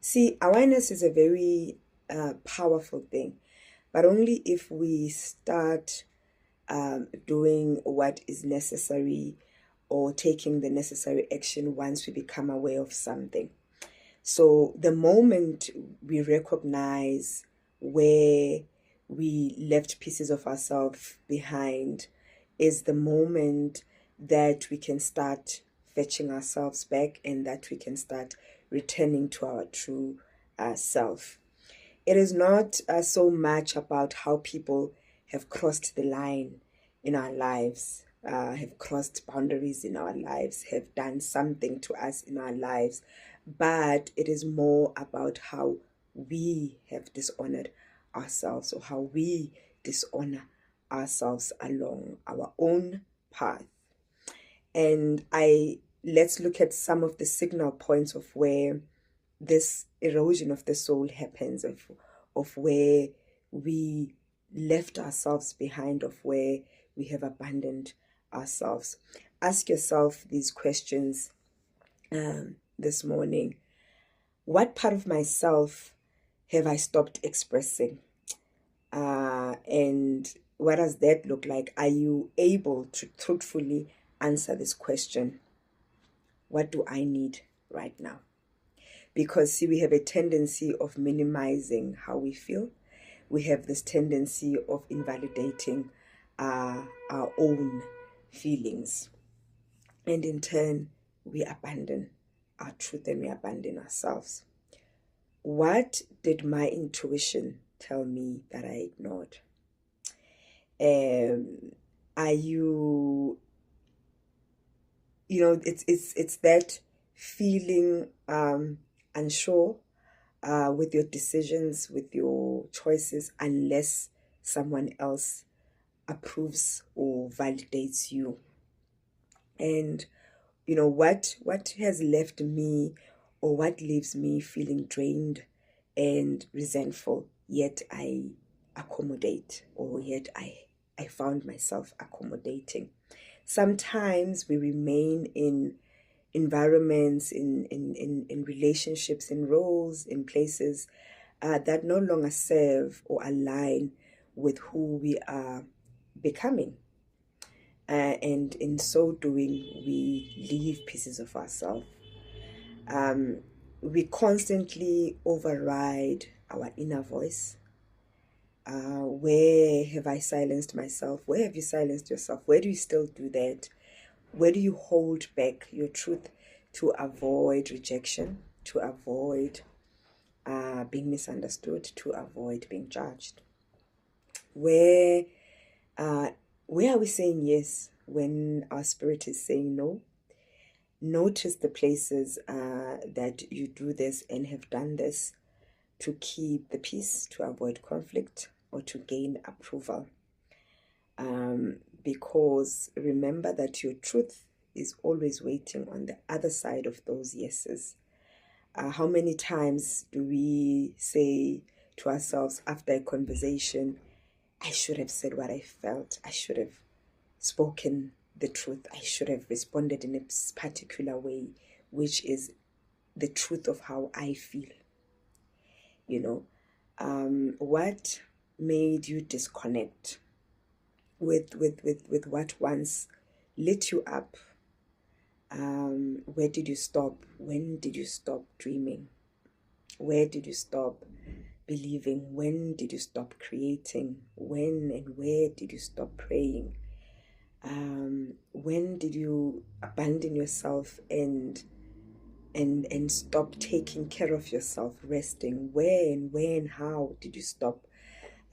See, awareness is a very powerful thing, but only if we start doing what is necessary or taking the necessary action once we become aware of something. So the moment we recognize where we left pieces of ourselves behind is the moment that we can start fetching ourselves back and that we can start returning to our true self. It is not so much about how people have crossed the line in our lives, have crossed boundaries in our lives, have done something to us in our lives, but it is more about how we have dishonored ourselves or how we dishonor ourselves along our own path. And let's look at some of the signal points of where this erosion of the soul happens, of where we left ourselves behind, of where we have abandoned ourselves. Ask yourself these questions this morning. What part of myself have I stopped expressing? And what does that look like? Are you able to truthfully answer this question? What do I need right now? Because, see, we have a tendency of minimizing how we feel. We have this tendency of invalidating our own feelings. And in turn, we abandon our truth and we abandon ourselves. What did my intuition tell me that I ignored? Are you, it's that feeling unsure with your decisions, with your choices, unless someone else approves or validates you. And what has left me, or what leaves me feeling drained and resentful, yet I accommodate, or yet I found myself accommodating. Sometimes we remain in environments, in relationships, in roles, in places that no longer serve or align with who we are becoming. And in so doing, we leave pieces of ourselves. We constantly override our inner voice. Where have I silenced myself? Where have you silenced yourself? Where do you still do that? Where do you hold back your truth to avoid rejection, to avoid being misunderstood, to avoid being judged? Where are we saying yes when our spirit is saying no? Notice the places that you do this and have done this to keep the peace, to avoid conflict, or to gain approval. Because remember that your truth is always waiting on the other side of those yeses. How many times do we say to ourselves after a conversation, I should have said what I felt, I should have spoken the truth, I should have responded in a particular way, which is the truth of how I feel. What made you disconnect with what once lit you up? Where did you stop? When did you stop dreaming? Where did you stop believing? When did you stop creating? When and where did you stop praying? When did you abandon yourself and stop taking care of yourself, resting? Where and when, how did you stop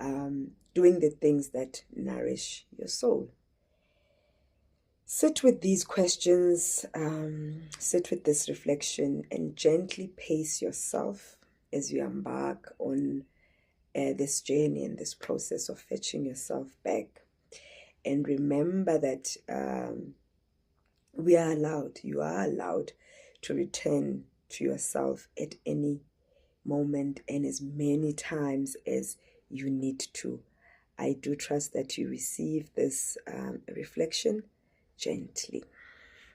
doing the things that nourish your soul? Sit with these questions, sit with this reflection, and gently pace yourself as you embark on this journey and this process of fetching yourself back. And remember that you are allowed to return to yourself at any moment and as many times as you need to. I do trust that you receive this reflection gently.